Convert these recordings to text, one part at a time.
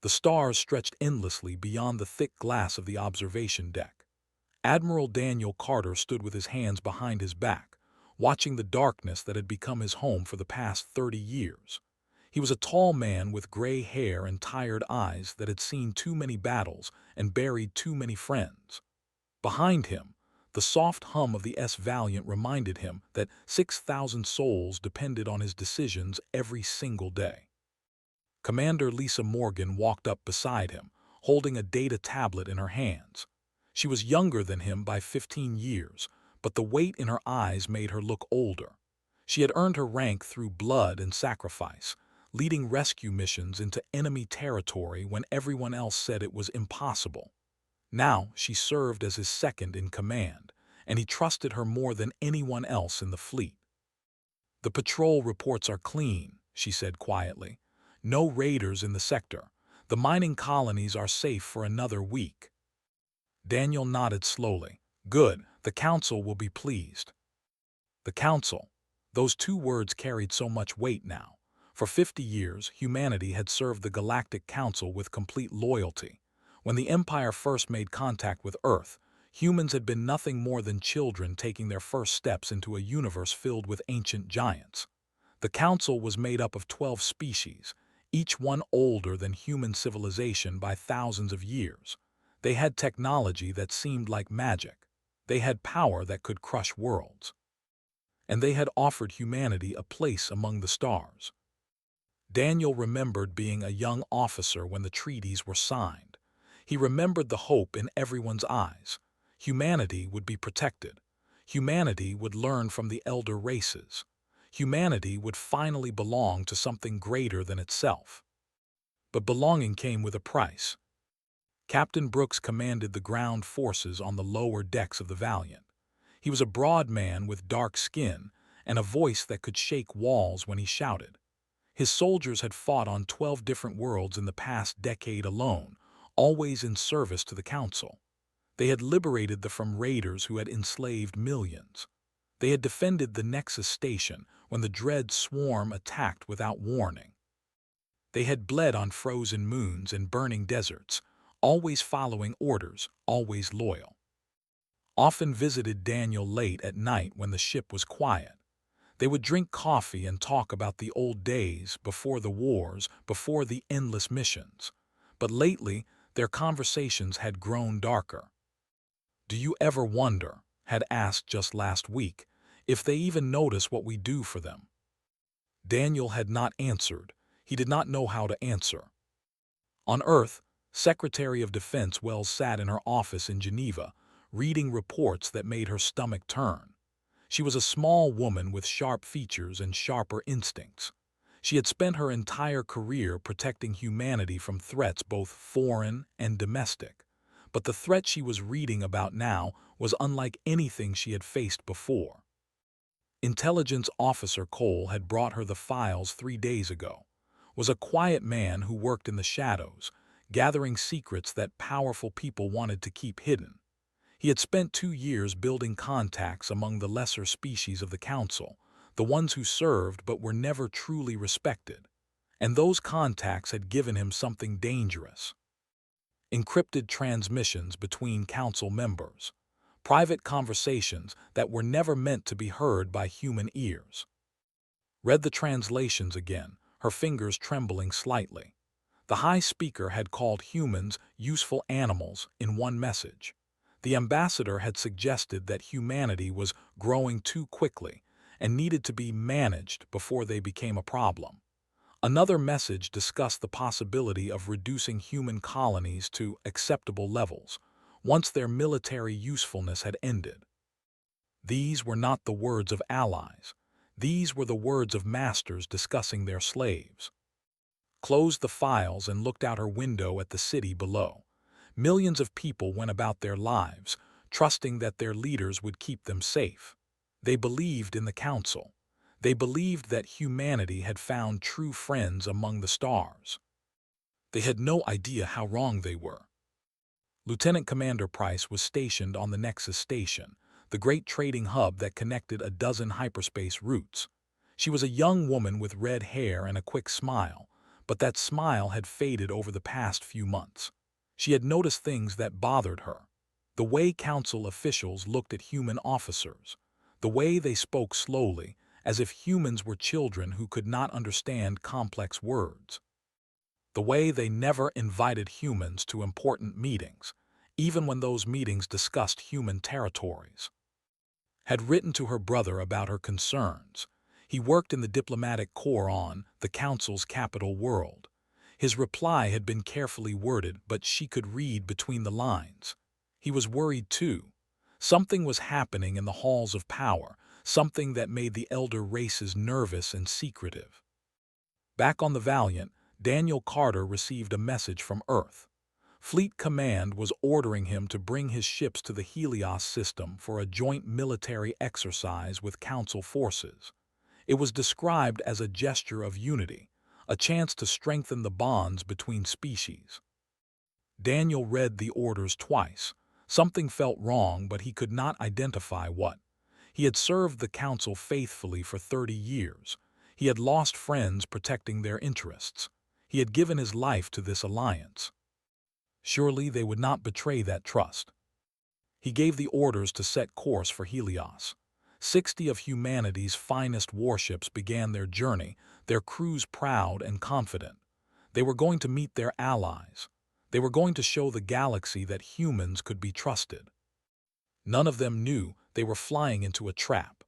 The stars stretched endlessly beyond the thick glass of the observation deck. Admiral Daniel Carter stood with his hands behind his back, watching the darkness that had become his home for the past 30 years. He was a tall man with gray hair and tired eyes that had seen too many battles and buried too many friends. Behind him, the soft hum of the S Valiant reminded him that 6,000 souls depended on his decisions every single day. Commander Lisa Morgan walked up beside him, holding a data tablet in her hands. She was younger than him by 15 years, but the weight in her eyes made her look older. She had earned her rank through blood and sacrifice, leading rescue missions into enemy territory when everyone else said it was impossible. Now she served as his second in command, and he trusted her more than anyone else in the fleet. "The patrol reports are clean," she said quietly. "No raiders in the sector. The mining colonies are safe for another week." Daniel nodded slowly. "Good, the Council will be pleased." The Council. Those two words carried so much weight now. For 50 years, humanity had served the Galactic Council with complete loyalty. When the Empire first made contact with Earth, humans had been nothing more than children taking their first steps into a universe filled with ancient giants. The Council was made up of 12 species, each one older than human civilization by thousands of years. They had technology that seemed like magic. They had power that could crush worlds. And they had offered humanity a place among the stars. Daniel remembered being a young officer when the treaties were signed. He remembered the hope in everyone's eyes. Humanity would be protected. Humanity would learn from the elder races. Humanity would finally belong to something greater than itself. But belonging came with a price. Captain Brooks commanded the ground forces on the lower decks of the Valiant. He was a broad man with dark skin and a voice that could shake walls when he shouted. His soldiers had fought on 12 different worlds in the past decade alone, always in service to the Council. They had liberated from raiders who had enslaved millions. They had defended the Nexus Station when the Dread Swarm attacked without warning. They had bled on frozen moons and burning deserts, always following orders, always loyal. Often visited Daniel late at night when the ship was quiet. They would drink coffee and talk about the old days, before the wars, before the endless missions. But lately, their conversations had grown darker. "Do you ever wonder," had asked just last week, "if they even notice what we do for them?" Daniel had not answered. He did not know how to answer. On Earth, Secretary of Defense Wells sat in her office in Geneva, reading reports that made her stomach turn. She was a small woman with sharp features and sharper instincts. She had spent her entire career protecting humanity from threats both foreign and domestic. But the threat she was reading about now was unlike anything she had faced before. Intelligence Officer Cole had brought her the files 3 days ago. Was a quiet man who worked in the shadows, gathering secrets that powerful people wanted to keep hidden. He had spent 2 years building contacts among the lesser species of the Council, the ones who served but were never truly respected. And those contacts had given him something dangerous. Encrypted transmissions between Council members. Private conversations that were never meant to be heard by human ears. Read the translations again, her fingers trembling slightly. The High Speaker had called humans useful animals in one message. The ambassador had suggested that humanity was growing too quickly and needed to be managed before they became a problem. Another message discussed the possibility of reducing human colonies to acceptable levels, once their military usefulness had ended. These were not the words of allies. These were the words of masters discussing their slaves. Closed the files and looked out her window at the city below. Millions of people went about their lives, trusting that their leaders would keep them safe. They believed in the Council. They believed that humanity had found true friends among the stars. They had no idea how wrong they were. Lieutenant Commander Price was stationed on the Nexus Station, the great trading hub that connected a dozen hyperspace routes. She was a young woman with red hair and a quick smile, but that smile had faded over the past few months. She had noticed things that bothered her. The way council officials looked at human officers, the way they spoke slowly, as if humans were children who could not understand complex words, the way they never invited humans to important meetings, even when those meetings discussed human territories. Had written to her brother about her concerns. He worked in the diplomatic corps on the council's capital world. His reply had been carefully worded, but she could read between the lines. He was worried too. Something was happening in the halls of power, something that made the elder races nervous and secretive. Back on the Valiant, Daniel Carter received a message from Earth. Fleet Command was ordering him to bring his ships to the Helios system for a joint military exercise with Council forces. It was described as a gesture of unity, a chance to strengthen the bonds between species. Daniel read the orders twice. Something felt wrong, but he could not identify what. He had served the Council faithfully for 30 years. He had lost friends protecting their interests. He had given his life to this alliance. Surely they would not betray that trust. He gave the orders to set course for Helios. 60 of humanity's finest warships began their journey, their crews proud and confident. They were going to meet their allies. They were going to show the galaxy that humans could be trusted. None of them knew they were flying into a trap.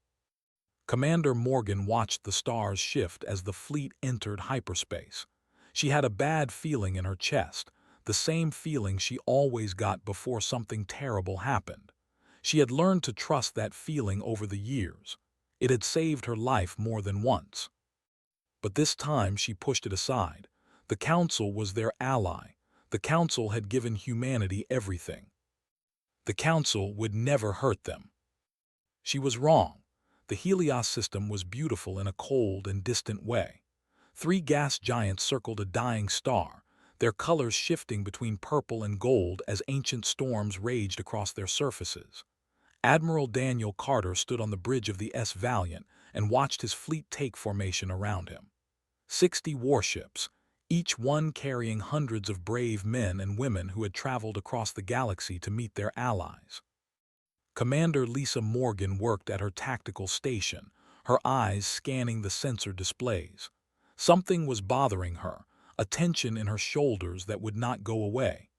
Commander Morgan watched the stars shift as the fleet entered hyperspace. She had a bad feeling in her chest, the same feeling she always got before something terrible happened. She had learned to trust that feeling over the years. It had saved her life more than once. But this time she pushed it aside. The Council was their ally. The Council had given humanity everything. The Council would never hurt them. She was wrong. The Helios system was beautiful in a cold and distant way. 3 gas giants circled a dying star, their colors shifting between purple and gold as ancient storms raged across their surfaces. Admiral Daniel Carter stood on the bridge of the S Valiant and watched his fleet take formation around him. 60 warships, each one carrying hundreds of brave men and women who had traveled across the galaxy to meet their allies. Commander Lisa Morgan worked at her tactical station, her eyes scanning the sensor displays. Something was bothering her, a tension in her shoulders that would not go away.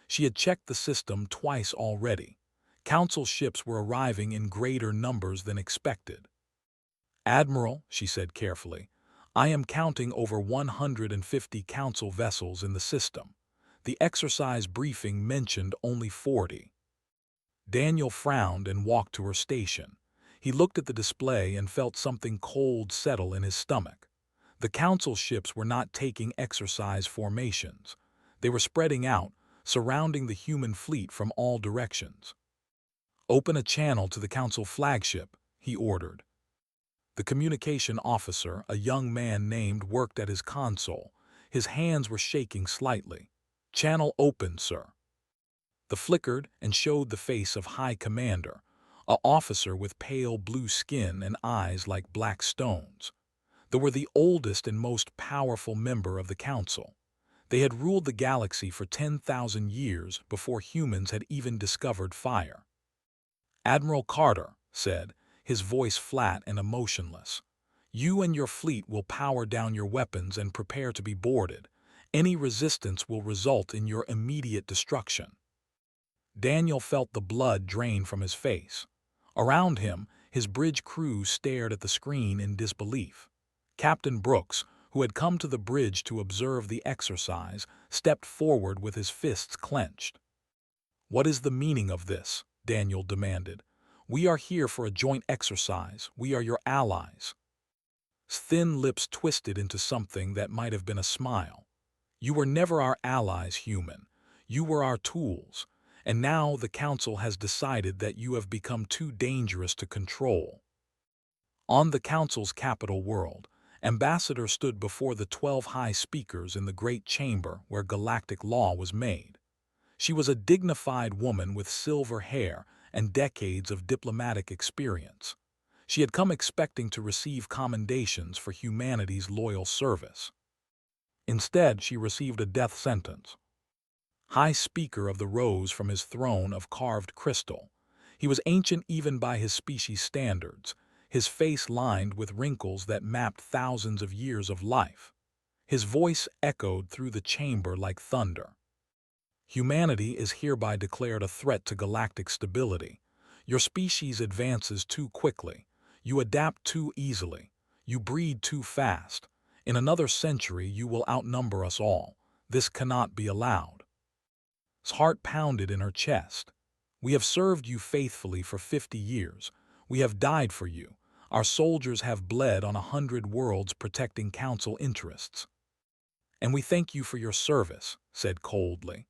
She had checked the system twice already. Council ships were arriving in greater numbers than expected. "Admiral," she said carefully, "I am counting over 150 Council vessels in the system. The exercise briefing mentioned only 40. Daniel frowned and walked to her station. He looked at the display and felt something cold settle in his stomach. The Council ships were not taking exercise formations. They were spreading out, surrounding the human fleet from all directions. "Open a channel to the Council flagship," he ordered. The communication officer, a young man named, worked at his console. His hands were shaking slightly. "Channel open, sir." The flickered and showed the face of High Commander, an officer with pale blue skin and eyes like black stones. They were the oldest and most powerful member of the Council. They had ruled the galaxy for 10,000 years before humans had even discovered fire. "Admiral Carter," said, his voice flat and emotionless, "you and your fleet will power down your weapons and prepare to be boarded. Any resistance will result in your immediate destruction." Daniel felt the blood drain from his face. Around him, his bridge crew stared at the screen in disbelief. Captain Brooks, who had come to the bridge to observe the exercise, stepped forward with his fists clenched. "What is the meaning of this?" Daniel demanded. "We are here for a joint exercise. We are your allies." His thin lips twisted into something that might have been a smile. "You were never our allies, human. You were our tools. And now the Council has decided that you have become too dangerous to control." On the Council's capital world, Ambassador stood before the 12 high speakers in the great chamber where galactic law was made. She was a dignified woman with silver hair and decades of diplomatic experience. She had come expecting to receive commendations for humanity's loyal service. Instead, she received a death sentence. High Speaker of the rose from his throne of carved crystal. He was ancient even by his species' standards, his face lined with wrinkles that mapped thousands of years of life. His voice echoed through the chamber like thunder. Humanity is hereby declared a threat to galactic stability. Your species advances too quickly. You adapt too easily. You breed too fast. In another century, you will outnumber us all. This cannot be allowed. His heart pounded in her chest. We have served you faithfully for 50 years. We have died for you. Our soldiers have bled on 100 worlds protecting Council interests. And we thank you for your service, said coldly.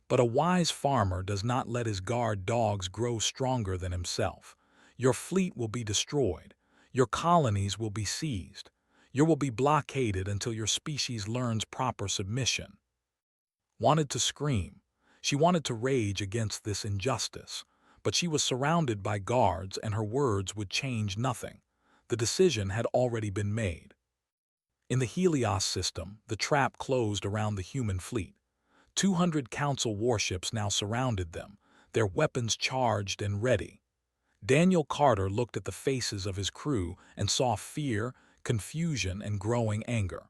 But a wise farmer does not let his guard dogs grow stronger than himself. Your fleet will be destroyed. Your colonies will be seized. You will be blockaded until your species learns proper submission. Wanted to scream. She wanted to rage against this injustice, but she was surrounded by guards and her words would change nothing. The decision had already been made. In the Helios system, the trap closed around the human fleet. 200 Council warships now surrounded them, their weapons charged and ready. Daniel Carter looked at the faces of his crew and saw fear, confusion, and growing anger.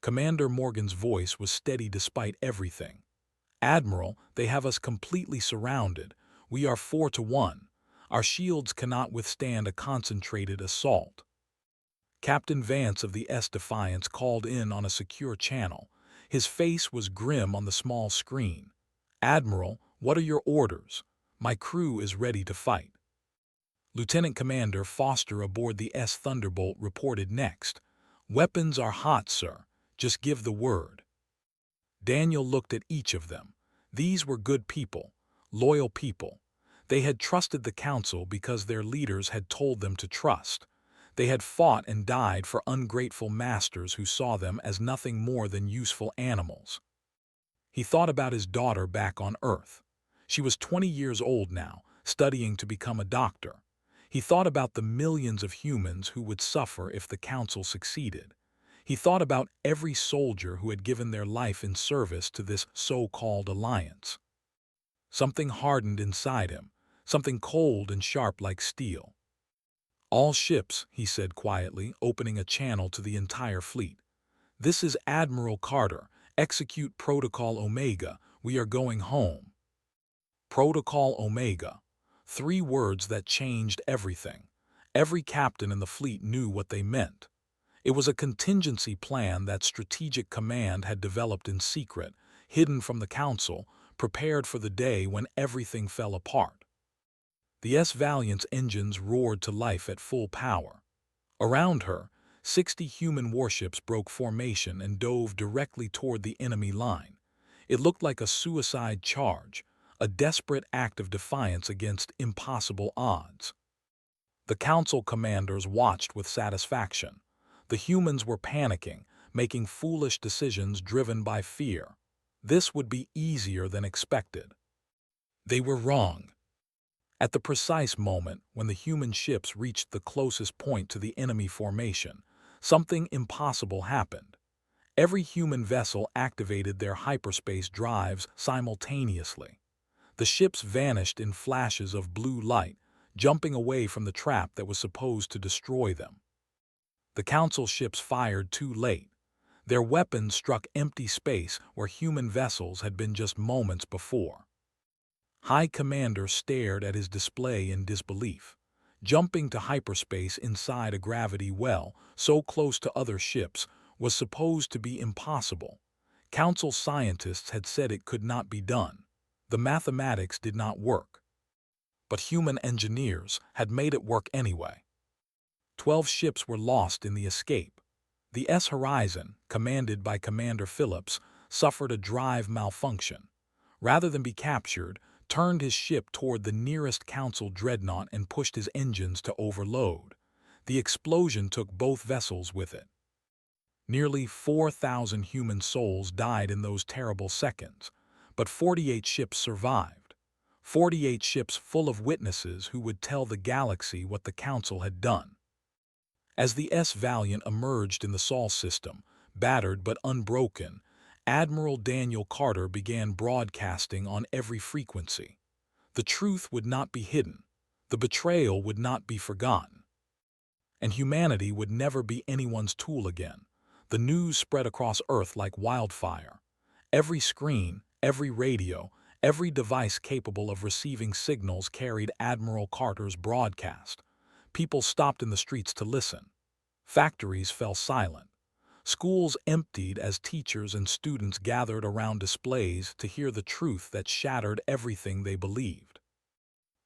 Commander Morgan's voice was steady despite everything. Admiral, they have us completely surrounded. We are 4-1. Our shields cannot withstand a concentrated assault. Captain Vance of the S Defiance called in on a secure channel. His face was grim on the small screen. Admiral, what are your orders? My crew is ready to fight. Lieutenant Commander Foster aboard the S Thunderbolt reported next. Weapons are hot, sir. Just give the word. Daniel looked at each of them. These were good people, loyal people. They had trusted the Council because their leaders had told them to trust. They had fought and died for ungrateful masters who saw them as nothing more than useful animals. He thought about his daughter back on Earth. She was 20 years old now, studying to become a doctor. He thought about the millions of humans who would suffer if the Council succeeded. He thought about every soldier who had given their life in service to this so-called alliance. Something hardened inside him, something cold and sharp like steel. All ships, he said quietly, opening a channel to the entire fleet. This is Admiral Carter. Execute Protocol Omega. We are going home. Protocol Omega. 3 words that changed everything. Every captain in the fleet knew what they meant. It was a contingency plan that Strategic Command had developed in secret, hidden from the Council, prepared for the day when everything fell apart. The S Valiant's engines roared to life at full power. Around her, 60 human warships broke formation and dove directly toward the enemy line. It looked like a suicide charge, a desperate act of defiance against impossible odds. The Council commanders watched with satisfaction. The humans were panicking, making foolish decisions driven by fear. This would be easier than expected. They were wrong. At the precise moment when the human ships reached the closest point to the enemy formation, something impossible happened. Every human vessel activated their hyperspace drives simultaneously. The ships vanished in flashes of blue light, jumping away from the trap that was supposed to destroy them. The Council ships fired too late. Their weapons struck empty space where human vessels had been just moments before. High Commander stared at his display in disbelief. Jumping to hyperspace inside a gravity well, so close to other ships, was supposed to be impossible. Council scientists had said it could not be done. The mathematics did not work. But human engineers had made it work anyway. 12 ships were lost in the escape. The S Horizon, commanded by Commander Phillips, suffered a drive malfunction. Rather than be captured, turned his ship toward the nearest Council dreadnought and pushed his engines to overload. The explosion took both vessels with it. Nearly 4,000 human souls died in those terrible seconds, but 48 ships survived. 48 ships full of witnesses who would tell the galaxy what the Council had done. As the S Valiant emerged in the Sol system, battered but unbroken, Admiral Daniel Carter began broadcasting on every frequency. The truth would not be hidden, the betrayal would not be forgotten, and humanity would never be anyone's tool again. The news spread across Earth like wildfire. Every screen, every radio, every device capable of receiving signals carried Admiral Carter's broadcast. People stopped in the streets to listen. Factories fell silent. Schools emptied as teachers and students gathered around displays to hear the truth that shattered everything they believed.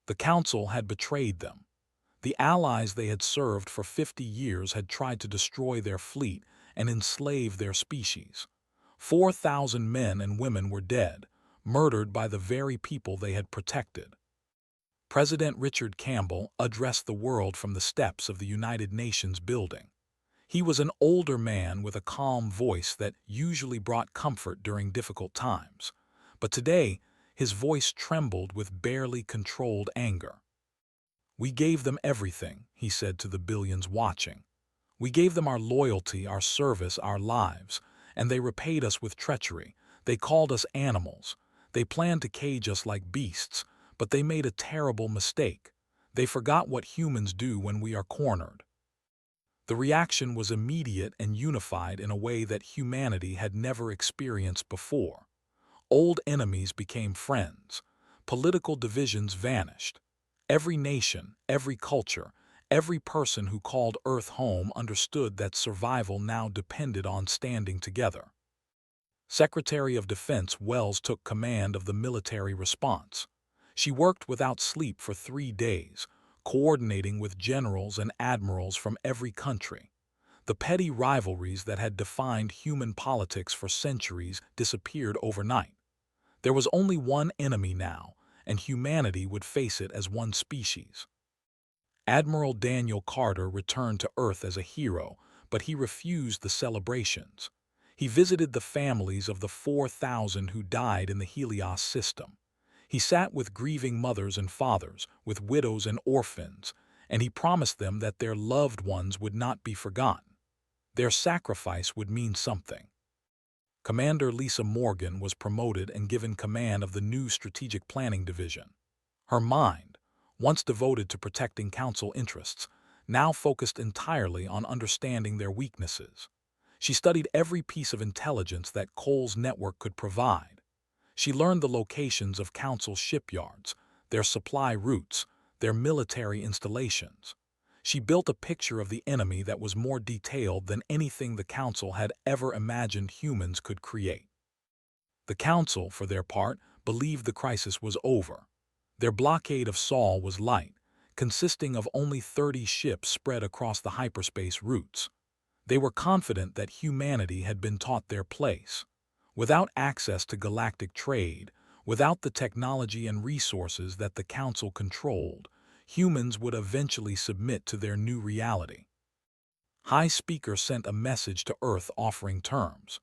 The Council had betrayed them. The allies they had served for 50 years had tried to destroy their fleet and enslave their species. 4,000 men and women were dead, murdered by the very people they had protected. President Richard Campbell addressed the world from the steps of the United Nations building. He was an older man with a calm voice that usually brought comfort during difficult times. But today, his voice trembled with barely controlled anger. "We gave them everything," he said to the billions watching. "We gave them our loyalty, our service, our lives, and they repaid us with treachery. They called us animals. They planned to cage us like beasts, but they made a terrible mistake. They forgot what humans do when we are cornered." The reaction was immediate and unified in a way that humanity had never experienced before. Old enemies became friends. Political divisions vanished. Every nation, every culture, every person who called Earth home understood that survival now depended on standing together. Secretary of Defense Wells took command of the military response. She worked without sleep for 3 days, coordinating with generals and admirals from every country. The petty rivalries that had defined human politics for centuries disappeared overnight. There was only one enemy now, and humanity would face it as one species. Admiral Daniel Carter returned to Earth as a hero, but he refused the celebrations. He visited the families of the 4,000 who died in the Helios system. He sat with grieving mothers and fathers, with widows and orphans, and he promised them that their loved ones would not be forgotten. Their sacrifice would mean something. Commander Lisa Morgan was promoted and given command of the new Strategic Planning Division. Her mind, once devoted to protecting Council interests, now focused entirely on understanding their weaknesses. She studied every piece of intelligence that Cole's network could provide. She learned the locations of Council shipyards, their supply routes, their military installations. She built a picture of the enemy that was more detailed than anything the Council had ever imagined humans could create. The Council, for their part, believed the crisis was over. Their blockade of Sol was light, consisting of only 30 ships spread across the hyperspace routes. They were confident that humanity had been taught their place. Without access to galactic trade, without the technology and resources that the Council controlled, humans would eventually submit to their new reality. High Speaker sent a message to Earth offering terms.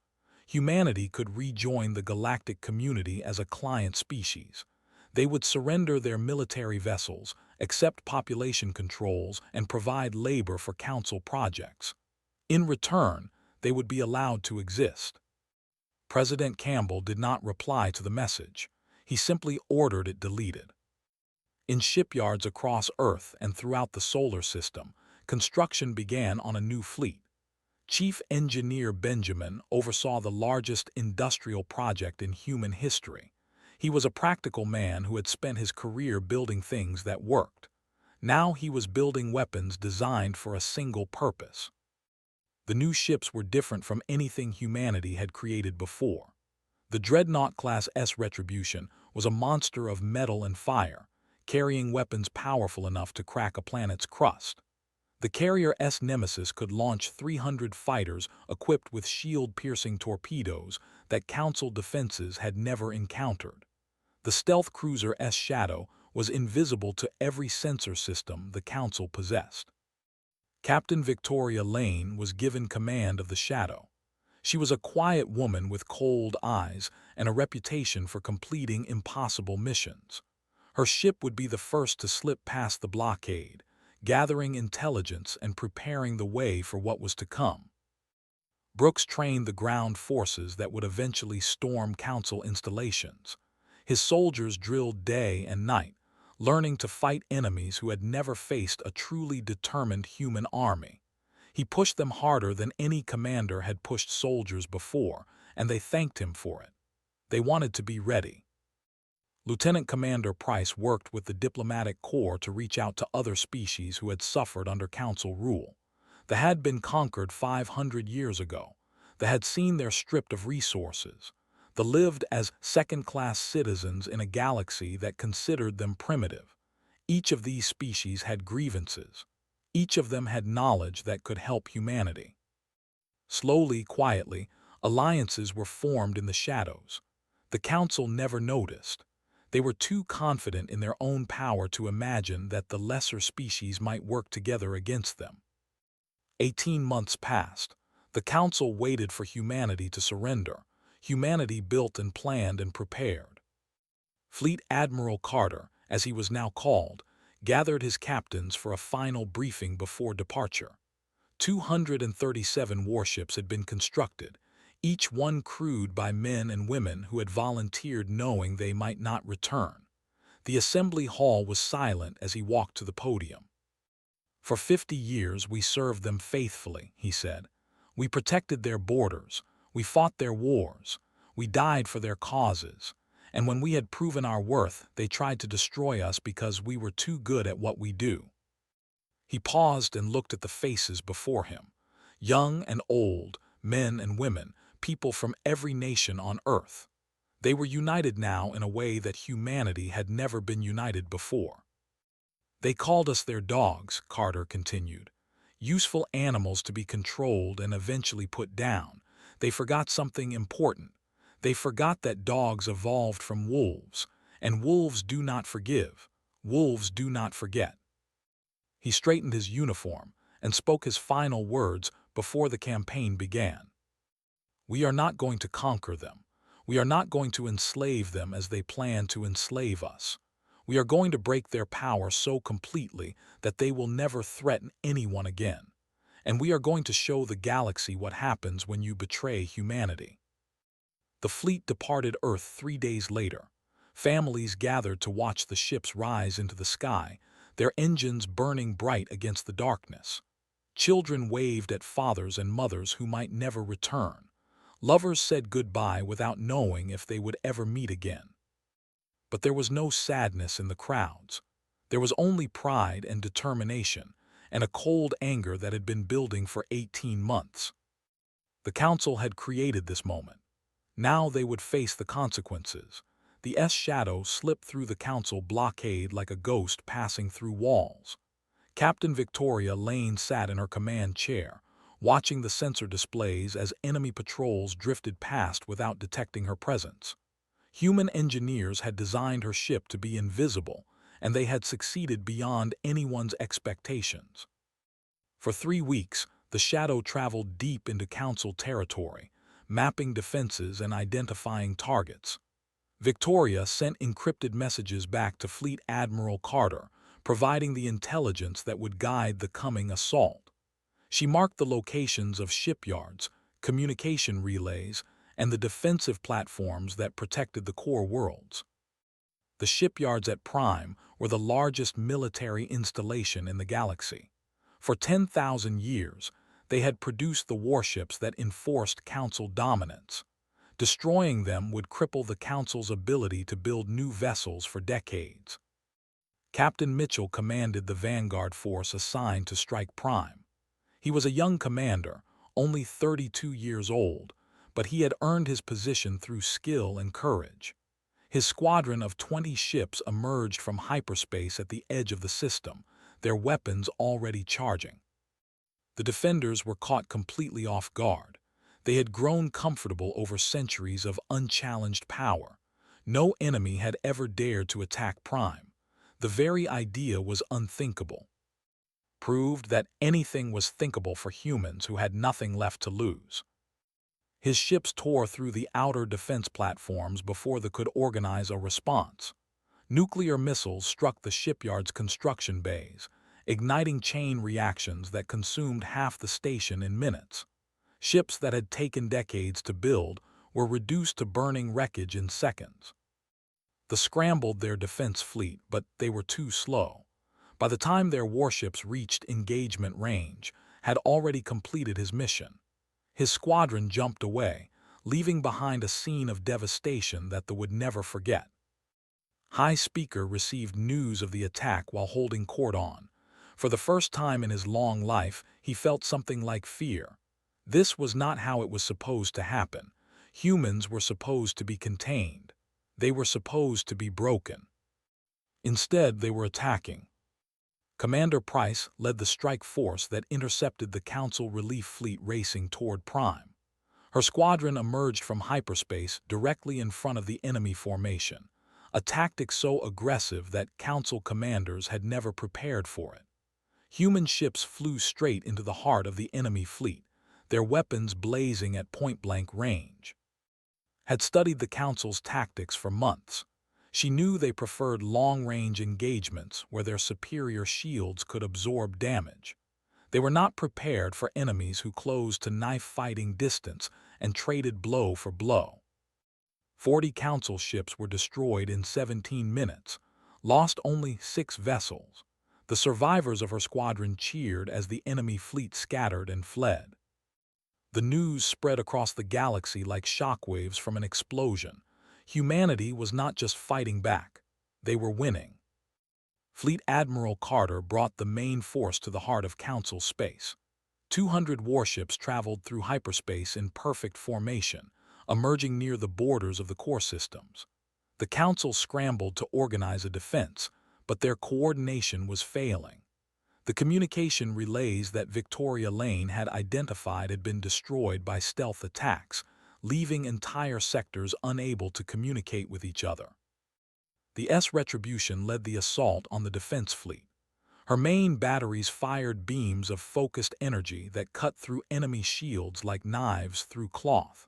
Humanity could rejoin the galactic community as a client species. They would surrender their military vessels, accept population controls, and provide labor for Council projects. In return, they would be allowed to exist. President Campbell did not reply to the message. He simply ordered it deleted. In shipyards across Earth and throughout the solar system, construction began on a new fleet. Chief Engineer Benjamin oversaw the largest industrial project in human history. He was a practical man who had spent his career building things that worked. Now he was building weapons designed for a single purpose. The new ships were different from anything humanity had created before. The Dreadnought-class S Retribution was a monster of metal and fire, carrying weapons powerful enough to crack a planet's crust. The Carrier S Nemesis could launch 300 fighters equipped with shield-piercing torpedoes that Council defenses had never encountered. The stealth cruiser S Shadow was invisible to every sensor system the Council possessed. Captain Victoria Lane was given command of the Shadow. She was a quiet woman with cold eyes and a reputation for completing impossible missions. Her ship would be the first to slip past the blockade, gathering intelligence and preparing the way for what was to come. Brooks trained the ground forces that would eventually storm Council installations. His soldiers drilled day and night, learning to fight enemies who had never faced a truly determined human army. He pushed them harder than any commander had pushed soldiers before, and they thanked him for it. They wanted to be ready. Lieutenant Commander Price worked with the diplomatic corps to reach out to other species who had suffered under Council rule. They had been conquered 500 years ago. They had seen their stripped of resources. They lived as second-class citizens in a galaxy that considered them primitive. Each of these species had grievances. Each of them had knowledge that could help humanity. Slowly, quietly, alliances were formed in the shadows. The Council never noticed. They were too confident in their own power to imagine that the lesser species might work together against them. 18 months passed. The Council waited for humanity to surrender. Humanity built and planned and prepared. Fleet Admiral Carter, as he was now called, gathered his captains for a final briefing before departure. 237 warships had been constructed, each one crewed by men and women who had volunteered knowing they might not return. The assembly hall was silent as he walked to the podium. "For 50 years we served them faithfully," he said. "We protected their borders, we fought their wars, we died for their causes, and when we had proven our worth, they tried to destroy us because we were too good at what we do." He paused and looked at the faces before him. Young and old, men and women, people from every nation on Earth. They were united now in a way that humanity had never been united before. "They called us their dogs," Carter continued. "Useful animals to be controlled and eventually put down. They forgot something important. They forgot that dogs evolved from wolves, and wolves do not forgive. Wolves do not forget." He straightened his uniform and spoke his final words before the campaign began. "We are not going to conquer them. We are not going to enslave them as they plan to enslave us. We are going to break their power so completely that they will never threaten anyone again. And we are going to show the galaxy what happens when you betray humanity." The fleet departed Earth 3 days later. Families gathered to watch the ships rise into the sky, their engines burning bright against the darkness. Children waved at fathers and mothers who might never return. Lovers said goodbye without knowing if they would ever meet again. But there was no sadness in the crowds. There was only pride and determination, and a cold anger that had been building for 18 months. The Council had created this moment. Now they would face the consequences. The S-shadow slipped through the Council blockade like a ghost passing through walls. Captain Victoria Lane sat in her command chair, watching the sensor displays as enemy patrols drifted past without detecting her presence. Human engineers had designed her ship to be invisible, and they had succeeded beyond anyone's expectations. For 3 weeks, the Shadow traveled deep into Council territory, mapping defenses and identifying targets. Victoria sent encrypted messages back to Fleet Admiral Carter, providing the intelligence that would guide the coming assault. She marked the locations of shipyards, communication relays, and the defensive platforms that protected the core worlds. The shipyards at Prime were the largest military installation in the galaxy. For 10,000 years, they had produced the warships that enforced Council dominance. Destroying them would cripple the Council's ability to build new vessels for decades. Captain Mitchell commanded the Vanguard force assigned to strike Prime. He was a young commander, only 32 years old, but he had earned his position through skill and courage. His squadron of 20 ships emerged from hyperspace at the edge of the system, their weapons already charging. The defenders were caught completely off guard. They had grown comfortable over centuries of unchallenged power. No enemy had ever dared to attack Prime. The very idea was unthinkable. Proved that anything was thinkable for humans who had nothing left to lose. His ships tore through the outer defense platforms before they could organize a response. Nuclear missiles struck the shipyard's construction bays, igniting chain reactions that consumed half the station in minutes. Ships that had taken decades to build were reduced to burning wreckage in seconds. They scrambled their defense fleet, but they were too slow. By the time their warships reached engagement range, had already completed his mission. His squadron jumped away, leaving behind a scene of devastation that they would never forget. High Speaker received news of the attack while holding court on. For the first time in his long life, he felt something like fear. This was not how it was supposed to happen. Humans were supposed to be contained. They were supposed to be broken. Instead, they were attacking. Commander Price led the strike force that intercepted the Council relief fleet racing toward Prime. Her squadron emerged from hyperspace directly in front of the enemy formation, a tactic so aggressive that Council commanders had never prepared for it. Human ships flew straight into the heart of the enemy fleet, their weapons blazing at point-blank range. Had studied the Council's tactics for months. She knew they preferred long-range engagements where their superior shields could absorb damage. They were not prepared for enemies who closed to knife-fighting distance and traded blow for blow. 40 Council ships were destroyed in 17 minutes, lost only 6 vessels. The survivors of her squadron cheered as the enemy fleet scattered and fled. The news spread across the galaxy like shockwaves from an explosion. Humanity was not just fighting back, they were winning. Fleet Admiral Carter brought the main force to the heart of Council space. 200 warships traveled through hyperspace in perfect formation, emerging near the borders of the core systems. The Council scrambled to organize a defense, but their coordination was failing. The communication relays that Victoria Lane had identified had been destroyed by stealth attacks, leaving entire sectors unable to communicate with each other. The Retribution led the assault on the defense fleet. Her main batteries fired beams of focused energy that cut through enemy shields like knives through cloth.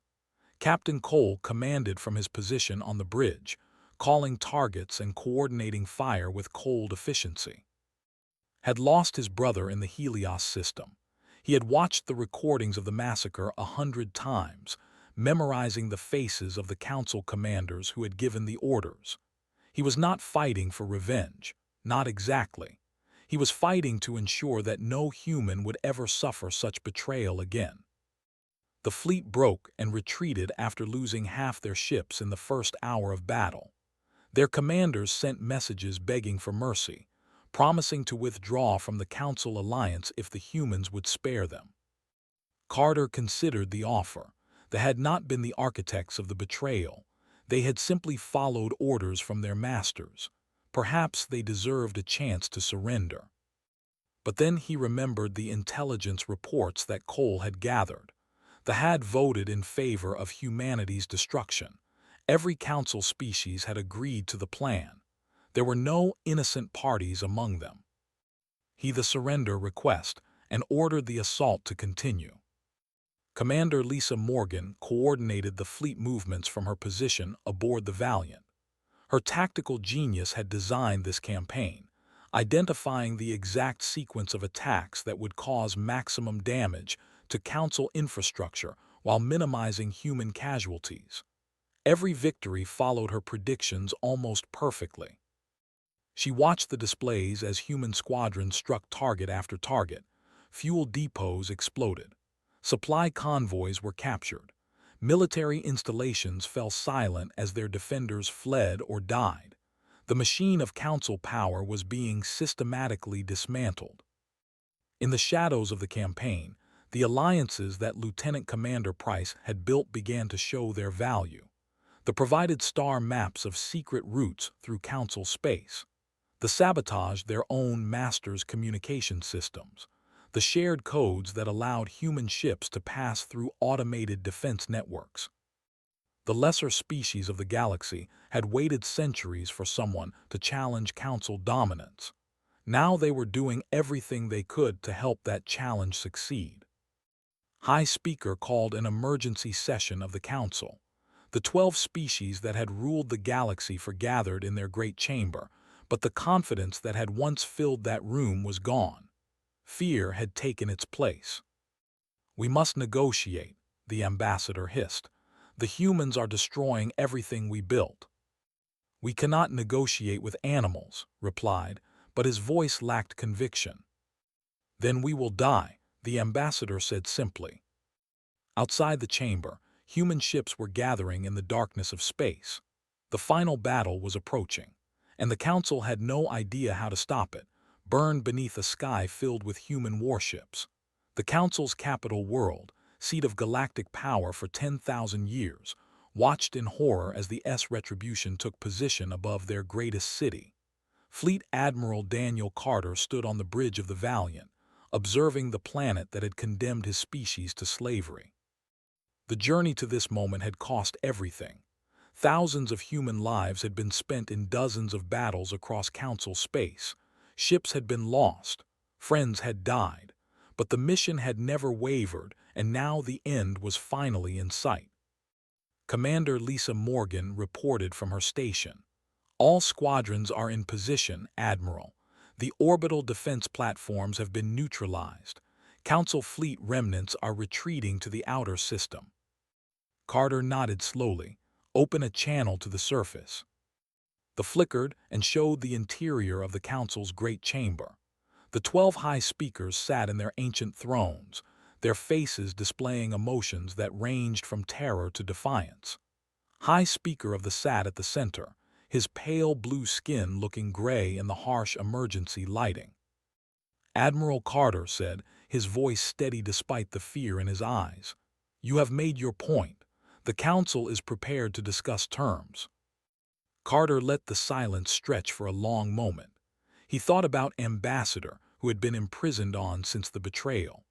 Captain Cole commanded from his position on the bridge, calling targets and coordinating fire with cold efficiency. Had lost his brother in the Helios system. He had watched the recordings of the massacre 100 times, memorizing the faces of the Council commanders who had given the orders. He was not fighting for revenge, not exactly. He was fighting to ensure that no human would ever suffer such betrayal again. The fleet broke and retreated after losing half their ships in the first hour of battle. Their commanders sent messages begging for mercy, promising to withdraw from the Council alliance if the humans would spare them. Carter considered the offer. They had not been the architects of the betrayal. They had simply followed orders from their masters. Perhaps they deserved a chance to surrender. But then he remembered the intelligence reports that Cole had gathered. They had voted in favor of humanity's destruction. Every Council species had agreed to the plan. There were no innocent parties among them. He the surrender request and ordered the assault to continue. Commander Lisa Morgan coordinated the fleet movements from her position aboard the Valiant. Her tactical genius had designed this campaign, identifying the exact sequence of attacks that would cause maximum damage to Council infrastructure while minimizing human casualties. Every victory followed her predictions almost perfectly. She watched the displays as human squadrons struck target after target. Fuel depots exploded. Supply convoys were captured. Military installations fell silent as their defenders fled or died. The machine of Council power was being systematically dismantled. In the shadows of the campaign, the alliances that Lieutenant Commander Price had built began to show their value. They provided star maps of secret routes through Council space. They sabotaged their own masters' communication systems, the shared codes that allowed human ships to pass through automated defense networks. The lesser species of the galaxy had waited centuries for someone to challenge Council dominance. Now they were doing everything they could to help that challenge succeed. High Speaker called an emergency session of the Council. The 12 species that had ruled the galaxy gathered in their great chamber, but the confidence that had once filled that room was gone. Fear had taken its place. "We must negotiate," the ambassador hissed. "The humans are destroying everything we built." "We cannot negotiate with animals," replied, but his voice lacked conviction. "Then we will die," the ambassador said simply. Outside the chamber, human ships were gathering in the darkness of space. The final battle was approaching, and the Council had no idea how to stop it, burned beneath a sky filled with human warships. The Council's capital world, seat of galactic power for 10,000 years, watched in horror as the Retribution took position above their greatest city. Fleet Admiral Daniel Carter stood on the bridge of the Valiant, observing the planet that had condemned his species to slavery. The journey to this moment had cost everything. Thousands of human lives had been spent in dozens of battles across Council space. Ships had been lost, friends had died, but the mission had never wavered, and now the end was finally in sight. Commander Lisa Morgan reported from her station. "All squadrons are in position, Admiral. The orbital defense platforms have been neutralized. Council fleet remnants are retreating to the outer system." Carter nodded slowly. "Open a channel to the surface." The flickered and showed the interior of the Council's great chamber. The 12 high speakers sat in their ancient thrones, their faces displaying emotions that ranged from terror to defiance. High Speaker of the sat at the center, his pale blue skin looking gray in the harsh emergency lighting. Admiral Carter said, his voice steady despite the fear in his eyes. "You have made your point. The Council is prepared to discuss terms." Carter let the silence stretch for a long moment. He thought about Ambassador, who had been imprisoned on since the betrayal.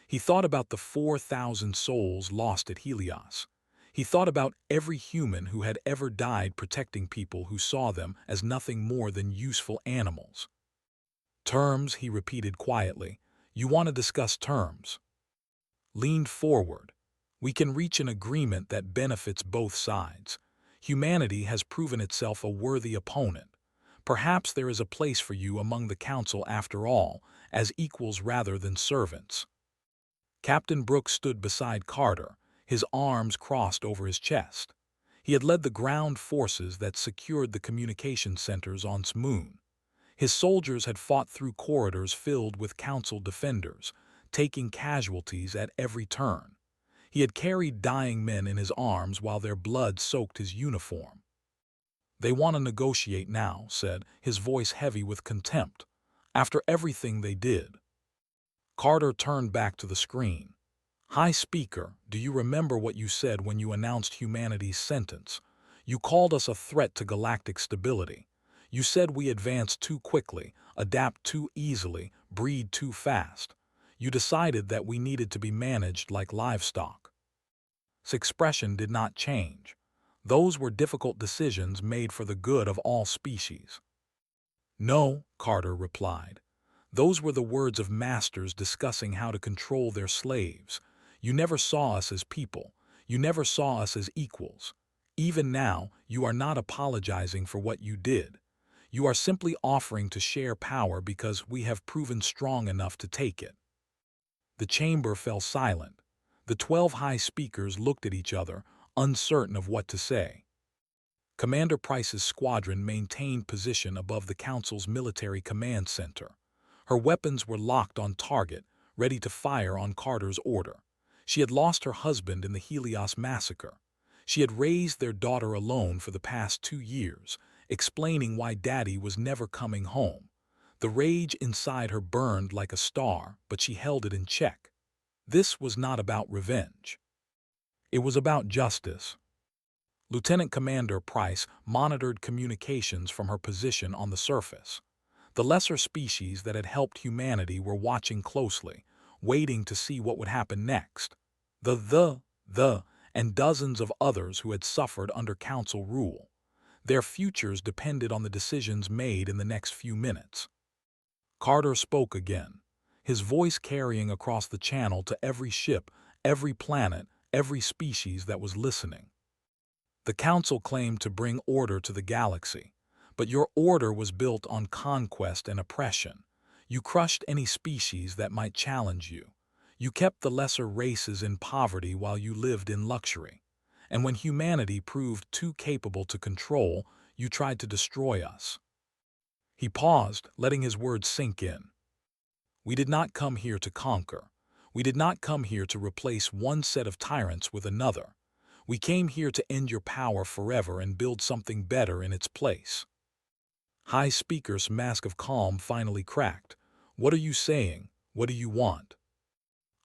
He thought about the 4,000 souls lost at Helios. He thought about every human who had ever died protecting people who saw them as nothing more than useful animals. "Terms," he repeated quietly. "You want to discuss terms?" Leaned forward. "We can reach an agreement that benefits both sides. Humanity has proven itself a worthy opponent. Perhaps there is a place for you among the Council after all, as equals rather than servants." Captain Brooks stood beside Carter, his arms crossed over his chest. He had led the ground forces that secured the communication centers on Smoon. His soldiers had fought through corridors filled with Council defenders, taking casualties at every turn. He had carried dying men in his arms while their blood soaked his uniform. "They want to negotiate now," said, his voice heavy with contempt. "After everything they did." Carter turned back to the screen. "High Speaker, do you remember what you said when you announced humanity's sentence? You called us a threat to galactic stability. You said we advance too quickly, adapt too easily, breed too fast. You decided that we needed to be managed like livestock." His expression did not change. Those were difficult decisions made for the good of all species. "No," Carter replied. "Those were the words of masters discussing how to control their slaves. You never saw us as people. You never saw us as equals. Even now, you are not apologizing for what you did. You are simply offering to share power because we have proven strong enough to take it." The chamber fell silent. The 12 high speakers looked at each other, uncertain of what to say. Commander Price's squadron maintained position above the Council's military command center. Her weapons were locked on target, ready to fire on Carter's order. She had lost her husband in the Helios massacre. She had raised their daughter alone for the past 2 years, explaining why Daddy was never coming home. The rage inside her burned like a star, but she held it in check. This was not about revenge. It was about justice. Lieutenant Commander Price monitored communications from her position on the surface. The lesser species that had helped humanity were watching closely, waiting to see what would happen next. And dozens of others who had suffered under Council rule. Their futures depended on the decisions made in the next few minutes. Carter spoke again, his voice carrying across the channel to every ship, every planet, every species that was listening. "The Council claimed to bring order to the galaxy, but your order was built on conquest and oppression. You crushed any species that might challenge you. You kept the lesser races in poverty while you lived in luxury. And when humanity proved too capable to control, you tried to destroy us." He paused, letting his words sink in. "We did not come here to conquer. We did not come here to replace one set of tyrants with another. We came here to end your power forever and build something better in its place." High Speaker's mask of calm finally cracked. "What are you saying? What do you want?"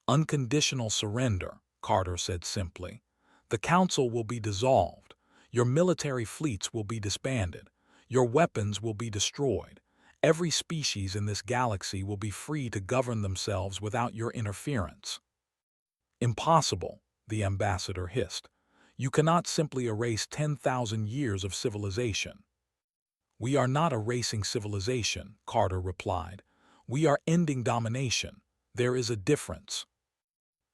"Unconditional surrender," Carter said simply. "The council will be dissolved. Your military fleets will be disbanded. Your weapons will be destroyed. Every species in this galaxy will be free to govern themselves without your interference." "Impossible," the ambassador hissed. "You cannot simply erase 10,000 years of civilization." "We are not erasing civilization," Carter replied. "We are ending domination. There is a difference."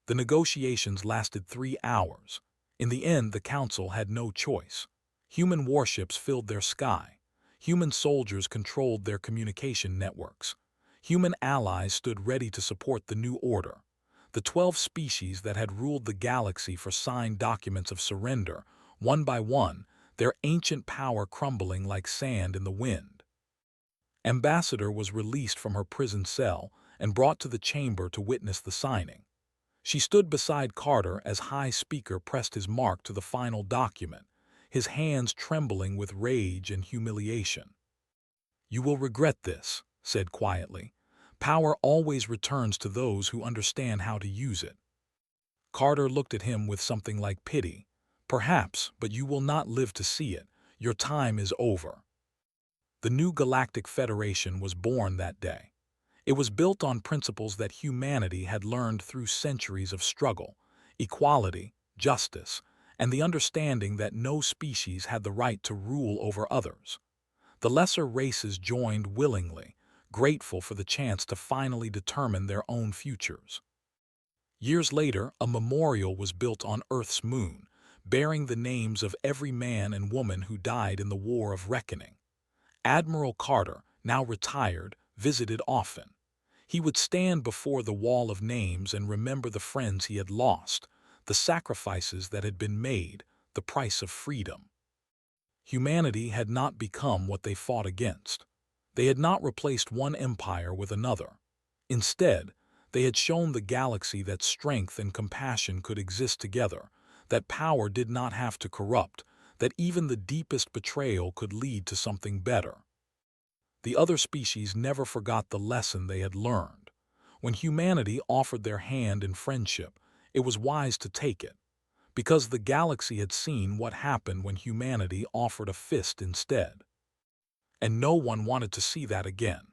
The negotiations lasted 3 hours. In the end, the council had no choice. Human warships filled their sky. Human soldiers controlled their communication networks. Human allies stood ready to support the new order. The 12 species that had ruled the galaxy signed documents of surrender, one by one, their ancient power crumbling like sand in the wind. Ambassador was released from her prison cell and brought to the chamber to witness the signing. She stood beside Carter as High Speaker pressed his mark to the final document, his hands trembling with rage and humiliation. "You will regret this," said quietly. "Power always returns to those who understand how to use it." Carter looked at him with something like pity. "Perhaps, but you will not live to see it. Your time is over." The new Galactic Federation was born that day. It was built on principles that humanity had learned through centuries of struggle: equality, justice, and the understanding that no species had the right to rule over others. The lesser races joined willingly, grateful for the chance to finally determine their own futures. Years later, a memorial was built on Earth's moon, bearing the names of every man and woman who died in the War of Reckoning. Admiral Carter, now retired, visited often. He would stand before the wall of names and remember the friends he had lost, the sacrifices that had been made, the price of freedom. Humanity had not become what they fought against. They had not replaced one empire with another. Instead, they had shown the galaxy that strength and compassion could exist together, that power did not have to corrupt, that even the deepest betrayal could lead to something better. The other species never forgot the lesson they had learned. When humanity offered their hand in friendship, it was wise to take it, because the galaxy had seen what happened when humanity offered a fist instead. And no one wanted to see that again.